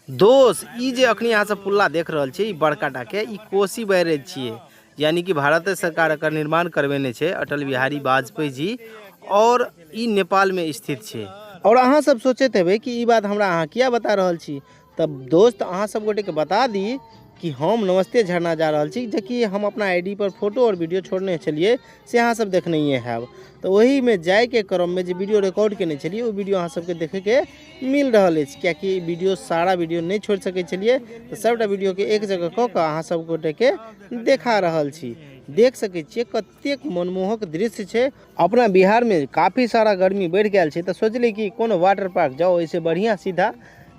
दोस्त ई जे अखनी अहाँ सब पुल्ला देख रहल छी, ई बड़का टाके ई कोसी बैरेज छिए। यानी कि भारत सरकार एकर निर्माण करवेने छै अटल बिहारी वाजपेयी जी, और ई नेपाल में स्थित छै। और अहाँ सब सोचैत हेबै कि ई बात हमरा अहाँ किया बता रहल छी। तब दोस्त अहाँ सब गोटे के बता दी कि हम नमस्ते झरना जा रहल छी, जेकि हम अपना आईडी पर फोटो और वीडियो छोड़ने छलिए, से अहाँ सब देखनइए हैब। तो वही में जाए के क्रम में जो वीडियो रिकॉर्ड केने छलिए, वो वीडियो अहाँ सबके देखे के मिल रहल अछि, कियाकि वीडियो सारा वीडियो नहीं छोड़ सके छलिए। तो सबटा वीडियो के एक जगह कऽ के अहाँ सब गोटे के देखा रहल छी। देख सके छिए कतेक मनमोहक दृश्य छै। अपना बिहार में काफ़ी सारा गर्मी बढ़ गया है, तो सोचली कि कोनो वाटर पार्क जाओ, इससे बढ़िया सीधा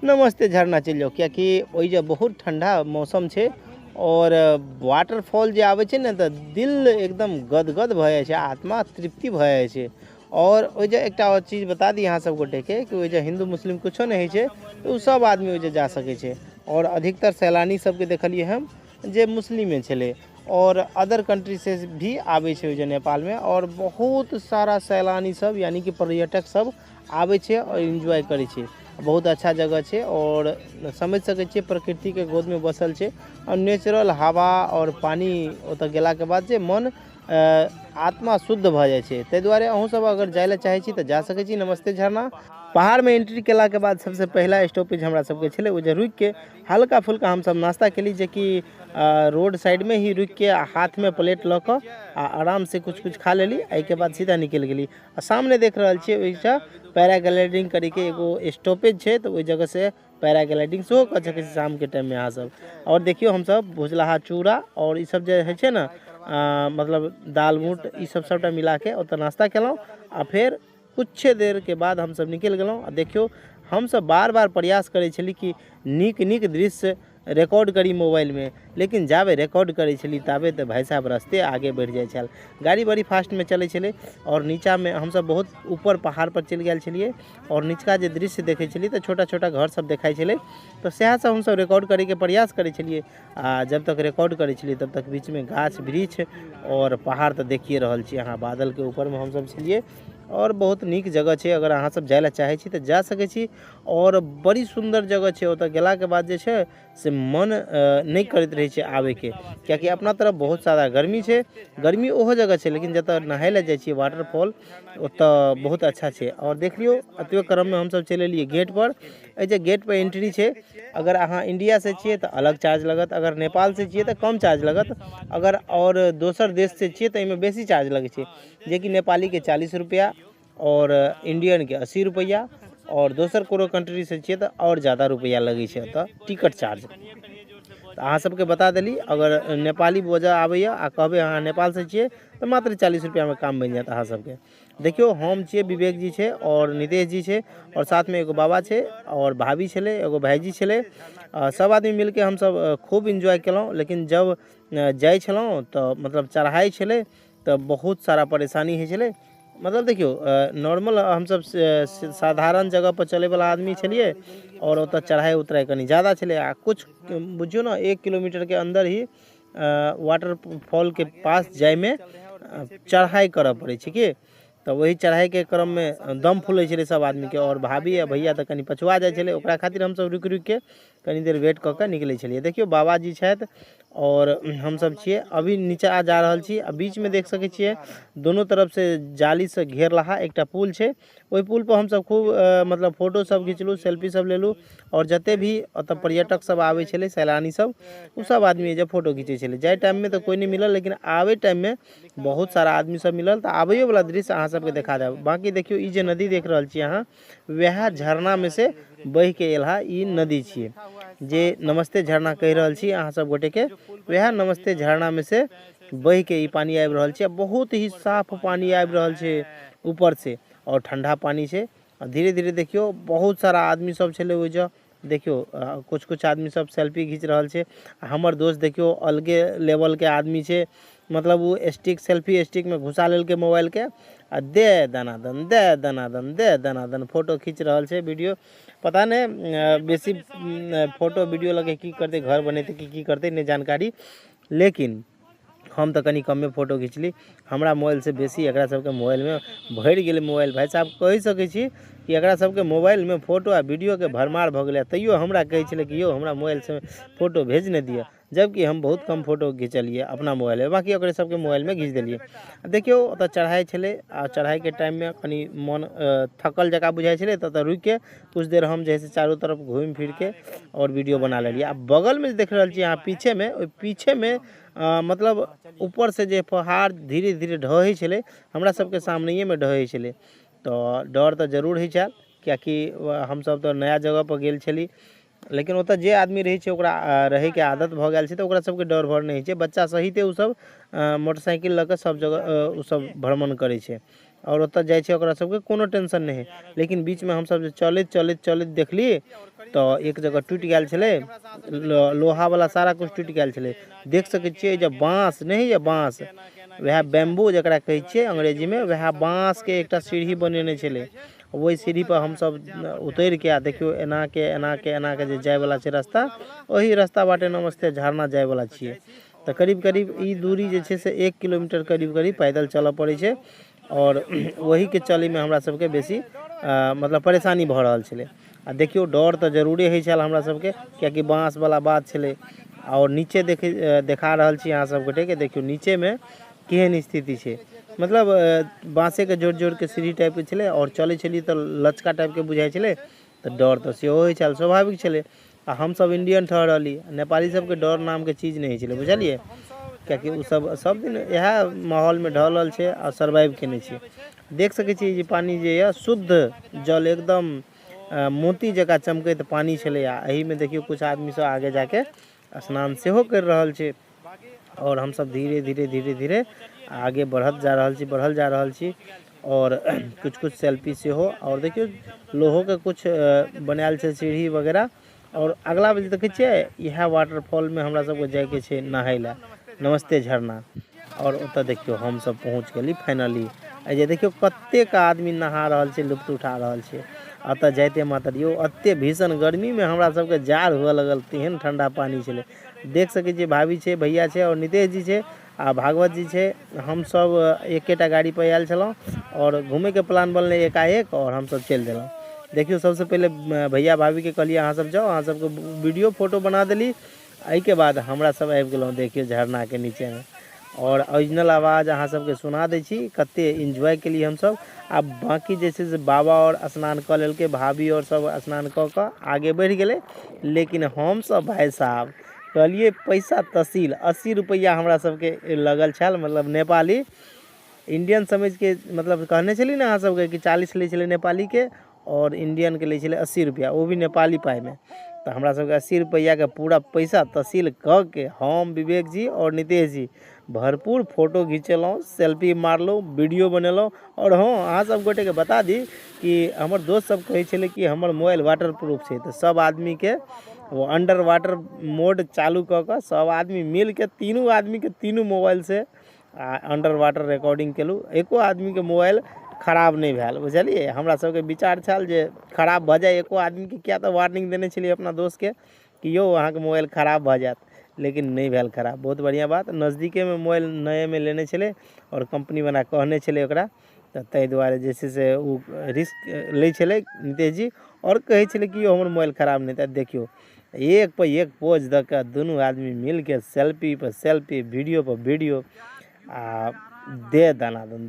नमस्ते झरना चल जाओ, क्योंकि ओइजा बहुत ठंडा मौसम छै। और वाटरफॉल जे आवे छै ने, तो दिल एकदम गदगद भ जाए छै, आत्मा तृप्ति भ जाए छै। और ओइजा एक और चीज़ बता दी अहाँ सब गोटे के कि ओइजा हिंदू मुस्लिम कुछो नहीं है, तो सब आदमी ओइजा जा सके छै। और अधिकतर सैलानी सबके देखलिए हम जे मुस्लिमे छले, और अदर कंट्री से भी आवे छै ओइजा नेपाल में। और बहुत सारा सैलानी सब यानी कि पर्यटक सब आवे छै और एंजॉय करे छै। बहुत अच्छा जगह छै, और समझ सके छिए प्रकृति के गोद में बसल छै, और नेचुरल हवा और पानी ओतऽ गेला के बाद जे मन आत्मा शुद्ध भ जाए छै। ताहि दुआरे अहूँ सब अगर जाए ला चाहे छी तो जा सके छी नमस्ते झरना। पहाड़ में एंट्री केला के बाद सबसे पहला स्टॉपेज हमरा सबके छले, ओजे रुक के हल्का फुल्का हम सब नाश्ता केली, जे कि रोड साइड में ही रुक के हाथ में प्लेट ल के आराम से कुछ कुछ खा लेली। एहि के बाद सीधा निकल गेली। सामने देख रहल छिए ओइसा पैराग्लाइडिंग करे के एगो स्टॉपेज छै, तो ओइ जगह से पैराग्लाइडिंग सेहो कर सके छी शाम के टाइम में अहाँ सब। और देखियो हम सब भुजलाहा चूड़ा और ई सब जे है छै ना, मतलब दाल बूट ई सब सबटा मिला के ओतऽ नाश्ता केलहुँ। आ फिर कुछ देर के बाद हम सब निकल गेलहुँ। देखियो हम सब बार बार प्रयास करे छली कि नीक नीक दृश्य रिकॉर्ड करी मोबाइल में, लेकिन जाबे रिकॉर्ड करे छली ताबे तो भाई साहब रास्ते आगे बढ़ जाए छल। गाड़ी बड़ी फास्ट में चले छले, और नीचा में हम सब बहुत ऊपर पहाड़ पर चल गए छलिए, और नीचका जे दृश्य देखे छली तो छोटा छोटा घर सब देखाई छले। तो सएह सब हम सब रिकॉर्ड करे के प्रयास करे छलिए। जब तक रिकॉर्ड करे छलिए तब तक बीच में गाछ वृक्ष और पहाड़ तो देखिए रहल छी अहाँ, बादल के ऊपर में हम सब छलिए। और बहुत नीक जगह छै, अगर अहाँ सब जाए ला चाहे छी तो जा सके छी। और बड़ी सुंदर जगह छै, ओतऽ गेला के बाद जे छै से मन नहीं करत रहे छै आवे के, क्योंकि अपना तरफ बहुत सारा गर्मी छै। गर्मी ओहो जगह छै, लेकिन जतऽ नहाय ला जाए छी वाटरफॉल, ओतऽ बहुत अच्छा छै। और देख लियो अतबे क्रम में हम सब चल एलिए गेट पर। ए जे गेट पर एंट्री छै, अगर अहाँ इंडिया से छिए तो अलग चार्ज लगत, अगर नेपाल से छिए तो कम चार्ज लगत, अगर और दोसर देश से छिए तो इमें बेसी चार्ज लगे छै, जे कि नेपाली के 40 रुपया और इंडियन के 80 रुपया, और दोसर कोनो कंट्री से छिए तो और ज़्यादा रुपया लगे छै ओतऽ टिकट चार्ज। तो अहाँ सबके बता देली, अगर नेपाली बोझा आबैया आ कहबे अहाँ नेपाल से छिए तो मात्र 40 रुपया में काम बन जात अहाँ सबके। देखियो हम छिए, विवेक जी छै और नितेश जी छै, और साथ में एगो बाबा छै और भाभी छले, एगो भाईजी छले। सब आदमी मिलके हम सब खूब एंजॉय केलहुँ। लेकिन जब जाए छलहुँ तो मतलब चढ़ाई छले, तो बहुत सारा परेशानी होइ छले। मतलब देखियो नॉर्मल हम सब साधारण जगह पर चले वाला आदमी छलिए, और ओतऽ चढ़ाई उतराई कनी ज़्यादा छले। आ कुछ बुझियो ना 1 किलोमीटर के अंदर ही वाटरफॉल के पास जाए में चढ़ाई करऽ पड़े छै कि। तो वही चढ़ाई के क्रम में दम फूले छले सब आदमी के, और भाभी या भैया तो कनी पछुआ जाए छले, ओकरा खातिर हम सब रुक रुक के कनी देर वेट कऽ के निकले छलिए। देखियो बाबा जी छथि और हम सब छिए, अभी नीचा जा रहल छी। आ बीच में देख सके छिए दोनों तरफ से जाली से घेर रहा एकटा पुल छै। ओहि पुल पर हम सब खूब मतलब फोटो सब खिंचलू, सेल्फी सब लेलू, और जते भी ओतऽ पर्यटक सब आवे छले, सैलानी सब, उ सब आदमी जब फोटो खींचे छले। जाए टाइम में तो कोई नहीं मिलल, लेकिन आवे टाइम में बहुत सारा आदमी सब मिलल। तो आबैयो वाला दृश्य अहाँ सबके देखा देब। बाकी देखियो ई जे नदी देख रहल छी अहाँ, वएह झरना में से बह के एलहा ई नदी छिए, जे नमस्ते झरना कह रहल छी अहाँ सब गोटे के। वएह नमस्ते झरना में से बह के ई पानी आबि रहल छै। बहुत ही साफ पानी आबि रहल छै ऊपर से, और ठंडा पानी छै। धीरे धीरे देखियो बहुत सारा आदमी सब छले ओइजा। देखियो कुछ कुछ आदमी सब सेल्फी खींच रहल छै। हमर दोस्त देखियो अलगे लेवल के आदमी छै, मतलब वो स्टिक सेल्फी स्टिक में घुसा लेल के मोबाइल के, आ दे दनादन दे दनादन दे दनादन फोटो खींच रहल छै, वीडियो। पता नहीं बेसी फोटो वीडियो लगे की करते, घर बनेते की करते नहीं जानकारी, लेकिन हम तो कनी कमे फोटो खींचली। हमरा मोबाइल से बेसी एकरा सबके मोबाइल में भर गेलै मोबाइल। भाई साहब कह सके छी कि एकरा सबके मोबाइल में फोटो आ वीडियो के भरमार भ गेलै, तैयो हमरा कहै छलै कि यौ हमरा मोबाइल से फोटो भेज नहीं दिए, जबकि हम बहुत कम फोटो घिचलिए अपना मोबाइल में, बाकी ओकरे सबके मोबाइल में घीच देलिए। देखियो ओतऽ चढ़ाई छलै आ चढ़ाई के टाइम में कनी मन थकल जका बुझाई छलै, तऽ रुक के कुछ देर हम जैसे चारों तरफ घूम फिर के और वीडियो बना लेलिए। आ बगल में देख रहल छी यहाँ पीछे में, ओइ पीछे में मतलब ऊपर से जे पहाड़ धीरे धीरे ढहै छलै, हमरा सबके सामने में ढहै छलै, तो डर तो जरूर होइ छल, कियाकि हम सब तो नया जगह पर गेल छली। लेकिन ओतऽ जे आदमी रहै छै ओकरा रहै के आदत भऽ गेल छै, तऽ ओकरा सबके डर भर नहीं छै। बच्चा सहिते उ सब मोटरसाइकिल लऽ के सब जगह उ सब भ्रमण करै छै और ओतऽ जाइ छै, ओकरा सबके कोनो टेंशन नहीं है। लेकिन बीच में हम सब जे चलैत चलैत चलैत देखली तो एक जगह टूट गेल छलै, लोहा वाला सारा कुछ टूट गेल छलै। देख सकै छियै जे बाँस नहीं है, बाँस वह बैम्बू जकरा कहै छियै अंग्रेजी में, वह बाँस के एकटा सीढ़ी बनेने छलै। वही सीढ़ी पर हम सब उतर के देखियो एना के जे जाय वाला छै रास्ता, वही रास्ता बाटे नमस्ते झरना जाय वाला छियै। तो करीब करीब ई दूरी जे छै से 1 किलोमीटर करीब करीब पैदल चलऽ पड़ै छै, और वही के चले में हमरा सबके बेसी मतलब परेशानी भऽ रहल छलै। आ देखियो डर तो जरूरे होइ छल हमरा सबके, कियाकि बाँस वाला बात छलै। और नीचे देखा रहल छी अहाँ सब गोटे के, देखियो नीचे में केहन स्थिति छै, मतलब बाँसे के जोड़ जोड़ के सीढ़ी टाइप के छलै, और चलै छली तो लचका टाइप के बुझाई छलै, तो डर तो सेहो होइ छल, स्वाभाविक छलै। आ हम सब इंडियन ठहरली, नेपाली सबके डर नाम के चीज नहीं छलै, बुझलिए, कियाकि उ सब दिन यह माहौल में ढलल छै और सर्वाइव केने छै। देख सकै छी जे पानी जे यऽ शुद्ध जल, एकदम मोती जका चमकैत पानी छलै। आ एही में देखियो कुछ आदमी सब आगे जाके स्नान सेहो कर रहल छै, और हम सब धीरे धीरे धीरे धीरे आगे बढ़ल जा रहल छी। और कुछ कुछ सेल्फी सेहो, और देखियो लोहो के कुछ बनायल छै सीढ़ी वगैरह। और अगला बजे देखे छियै यह वाटरफॉल में हमरा सबके जाय के छै नहाय ला, नमस्ते झरना। और ओतऽ देखियो हम सब पहुँच गेली फाइनली। जे देखियो कतेक आदमी नहा रहल छै, लुत्फ उठा रहल छै। अतऽ जाइते मात्र दियो, अत्ते भीषण गर्मी में हमरा सबके जाड़ हुए लगल, तेहन ठंडा पानी छलै। देख सकै छियै भाभी छै, भैया छै, और नितेश जी छै, आ भागवत जी छै। हम सब एकेटा गाड़ी पर आयल छलौं, और घूमे के प्लान बनले एकाएक, और हम सब चल देलौं। देखियो सबसे पहले भैया भाभी के कहलिए अहाँ सब जाओ, अहाँ सबके वीडियो फोटो बना देली। एहि के बाद हमरा सब आबि गेलौं देखियो झरना के नीचे में, और ओरिजिनल आवाज़ अहाँ सबके सुना दै छी, कते एंजॉय केली हम सब। आ बाकी जे छै से बाबा और स्नान कऽ लेलकै, भाभी और सब स्नान कऽ कऽ आगे बढ़ गेलै। लेकिन हम सब भाई साहब कहलिए पैसा तसील 80 रुपया हमरा सबके लगल छल, मतलब नेपाली, इंडियन समझ के, मतलब कहने छली ना अहाँ सबके कि 40 लै छलै नेपाली के, और इंडियन के लै छलै 80 रुपया, वो भी नेपाली पाई में। तो हमरा सबके 80 रुपया के पूरा पैसा तसील कऽ के हम, विवेक जी और नितेश जी भरपूर फोटो घिचेलहुँ, सेल्फी मारलहुँ, वीडियो बनेलहुँ। और हाँ, अहाँ सब गोटे के बता दी कि हमर दोस्त सब कहै छलै कि हमर मोबाइल वाटर प्रूफ छै, तो सब आदमी के वो अंडर वाटर मोड चालू कऽ के सब आदमी मिल के, तीनों आदमी के तीनों मोबाइल से अंडर वाटर रिकॉर्डिंग केलहुँ। एको आदमी के मोबाइल खराब नहीं भेल, बुझलिए। हमरा सबके विचार छल जे खराब भऽ जाए एको आदमी के, किया तऽ वार्निंग देने छलिए अपना दोस्त के कि यौ अहाँ के मोबाइल खराब भऽ जाएत, लेकिन नहीं भेल खराब। बहुत बढ़िया बात, नज़दीके में मोबाइल नए में लेने छले, और कंपनी बना कहने छले ओकरा, तऽ ताहि दुआरे जे छै से ओ रिस्क लै छलै नितेश जी, और कहै छलै कि यौ हमर मोबाइल खराब नहीं। तऽ देखियो एक पर एक पोज दऽ कऽ दुनू आदमी मिल के सेल्फी पर सेल्फी, वीडियो पर वीडियो, आ दे दनादन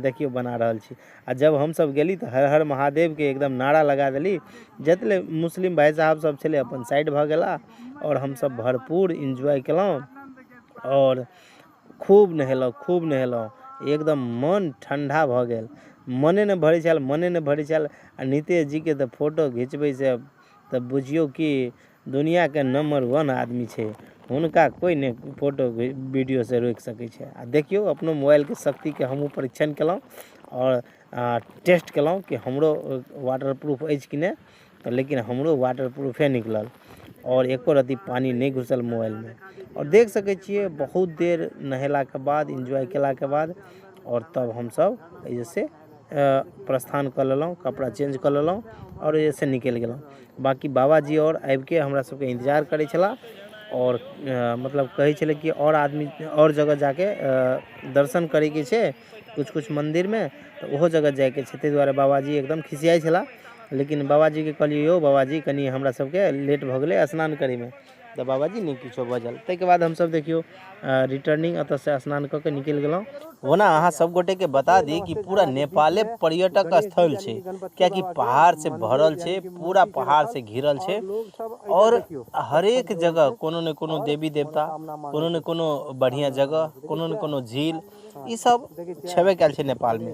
देखियो बना रहल छी। आ जब हम सब गेली तऽ हर हर महादेव के एकदम नारा लगा देली। जतले मुस्लिम भाई साहब सब छले अपन साइड भऽ गेला, और हम सब भरपूर एंजॉय केलहुँ, और खूब नहेलहुँ, एकदम मन ठंडा भऽ गेल, मने न भरै छल। आ नितेश जी के तऽ फोटो घिचबै से तऽ बुझियौ कि दुनिया के नंबर 1 आदमी छै, हुनका कोई नहीं फोटो वीडियो से रोकि सकै छै। आ देखियो अपनो मोबाइल के शक्ति के हमहूँ परीक्षण केलहुँ, और टेस्ट केलहुँ कि हमरो वाटर प्रूफ अछि कि नहीं। तो लेकिन हमरो वाटर प्रूफे निकलल, और एको रत्ती पानी नहीं घुसल मोबाइल में। और देख सकै छियै बहुत देर नहेला के बाद, एंजॉय केला के बाद, और तब हम सब जैसे प्रस्थान कर लेलहुँ, कपड़ा चेंज कर लेलहुँ, और जैसे निकल गेलहुँ। बाकी बाबाजी और आबि के हमरा सबके इंतजार करै छला, और मतलब कहै छलै कि और आदमी और जगह जाके दर्शन करे के छै, कुछ कुछ मंदिर में, तो ओहो जगह जाए के छै। ताहि दुआरे बाबाजी एकदम खिसियाइ छला, लेकिन बाबाजी के कहलिए यौ बाबाजी कनी हमरा सबके लेट भ गेलै स्नान करे में, तो बाबाजी नहीं किछो बजल। ताहिके बाद हमसब देखियो रिटर्निंग अतऽ से स्नान कऽ के निकलि गेलहुँ। ओना अहाँ सब गोटे के बता दी कि पूरा नेपाले पर्यटक स्थल छै, कियाकि पहाड़ से भरल छै, पूरा पहाड़ से घिरल छै, और हरेक जगह कोनो न कोनो देवी देवता, कोनो न कोनो बढ़िया जगह, कोनो न कोनो झील, ई सब छेबे कयल छै नेपाल में।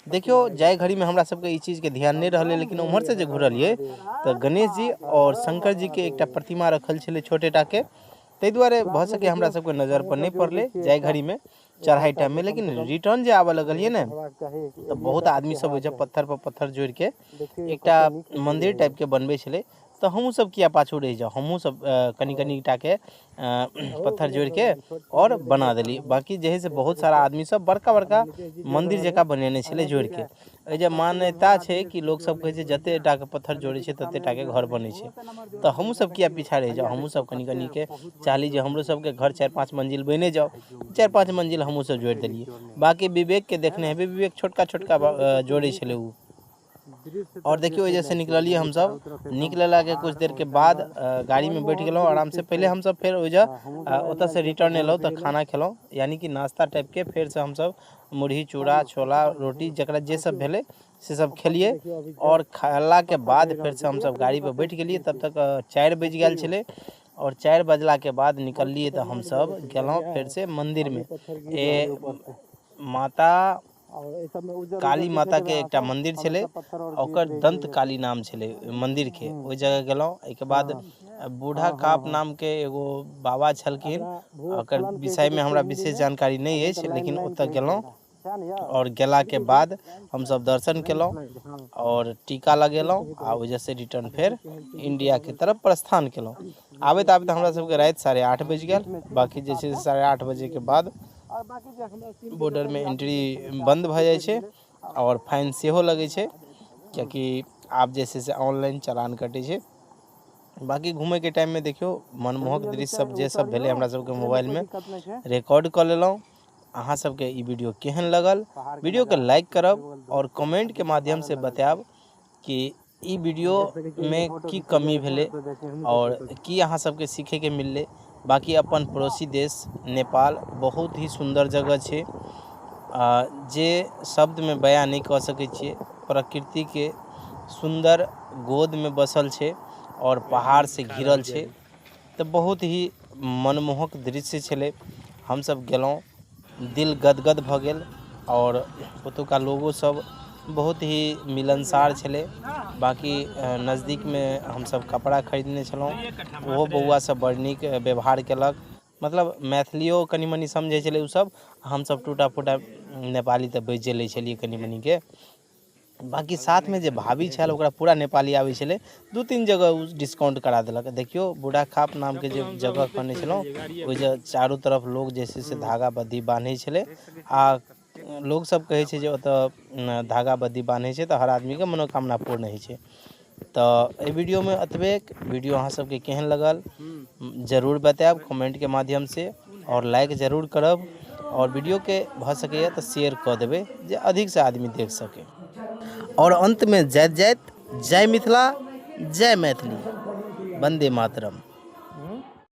देखियो जाय घड़ी में हमरा सबके ई चीज के ध्यान नहीं रहले, लेकिन उम्हर से जे घुरलिए तो गणेश जी और शंकर जी के एकटा प्रतिमा रखल छले छोटे टा के, ताहि दुआरे भ सके हमरा सबके नजर पर नहीं पड़ले जाय घड़ी में चढ़ाई टाइम में। लेकिन रिटर्न जे आवे लगलिए ने, तो बहुत आदमी सब ओइजा पत्थर पर पत्थर जोड़ के एकटा मंदिर टाइप के बनबे छले, तो हमहू सब किया पाछू रह जाओ, हमहू सब कनी कनी टा के पत्थर जोड़ के और बना देली। बाकी जे है से बहुत सारा आदमी सब बड़का बड़का मंदिर जका बनेने छले जोड़ के। एजे मान्यता छै कि लोग सब कहे छै जते टा के पत्थर जोड़े छै तते टा के घर बने छै, तो हमहू सब किया पीछा रह जाओ, हमहू सब कनी कनी के चाहली जे हमरो सब के घर 4-5 मंजिल बने जाओ, 4-5 मंजिल हमहू सब जोड़ देलिए। बाकी विवेक के देखने हेबे, विवेक छोटका छोटका जोड़े छले उ। और देखियो जैसे निकलिए हम सब, निकलला के कुछ देर के बाद गाड़ी में बैठ गेलौं आराम से। पहले हम सब फिर ओइजा ओतऽ से रिटर्न एलौं तो खाना खेलौं, यानी कि नाश्ता टाइप के। फिर से हम सब मुरही चूड़ा छोला रोटी जकरा जे सब भेले से सब खेलिए, और खेला के बाद फिर से हम सब गाड़ी पर बैठ गेलिए। तब तक 4 बज गेल छले, और 4 बजला के बाद निकलिए तो हम सब गेलौं फिर से मंदिर में। माता काली माता के एकटा मंदिर छले, ओकर दंत काली नाम छले मंदिर के, ओइ जगह गेलौं। एके बाद बूढ़ा काप नाम के एगो बाबा छलखिन, ओकर विषय में हमरा विशेष जानकारी नहीं अछि, लेकिन ओतऽ गेलौं। और गेला के बाद हम सब दर्शन केलौं और टीका लगेलौं, आ वजह से रिटर्न फिर इंडिया के तरफ प्रस्थान केलौं। आबैत आबैत हमरा सबके रात 8:30 बज गेल। बाकी जे छै 8:30 बजे के बाद बॉर्डर में एंट्री बंद भ जाए छै, और फाइन सेहो लगे छै, क्योंकि आप जैसे से ऑनलाइन चालान कटे छै। बाकी घूमे के टाइम में देखियो मनमोहक दृश्य सब जे सब भेले हमरा सबके मोबाइल में रिकॉर्ड कर लेलौं। अहाँ सबके ई वीडियो केहन लगल, वीडियो के लाइक करब और कमेंट के माध्यम से बतायब कि ई वीडियो में की कमी भेले और की अहाँ सबके सीखे के मिलले। बाकी अपन पड़ोसी देश नेपाल बहुत ही सुंदर जगह छै, जे शब्द में बयां नहीं कह सकै छियै। प्रकृति के सुंदर गोद में बसल छै और पहाड़ से घिरल छै, तो बहुत ही मनमोहक दृश्य छले। हम सब गेलौं, दिल गदगद भ गेल, और ओतुका लोगो सब बहुत ही मिलनसार छले। बाकी नज़दीक में हम सब कपड़ा खरीदने छलौं, ओहो बौआ सब बड़ नीक व्यवहार केलक, मतलब मैथिलियो कनी मनी समझे छले उ सब। हम सब टूटा फूटा नेपाली तो बजि लै छलिए कनी मनी के। बाकी साथ में जे भाभी छल ओकरा पूरा नेपाली आबै छले, 2-3 जगह उ डिस्काउंट करा देलक। देखियो बूढ़ा खाप नाम के जे जगह कहने छलौं, ओइ जे चारों तरफ लोग जे से धागा बद्धी बांधे छले, आ लोग सब कहे छै जे ओतऽ धागा बद्धी बांधे छै तो हर आदमी के मनोकामना पूर्ण होइ छै। तो ए वीडियो में अतबे। वीडियो अहाँ सबके केहन लगल जरूर बतायब कमेंट के माध्यम से, और लाइक जरूर करब, और वीडियो के भ सके तो शेयर कर देबे जे अधिक से आदमी देख सके। और अंत में जाइत जाइत जय मिथिला, जय मैथिली, वंदे मातरम।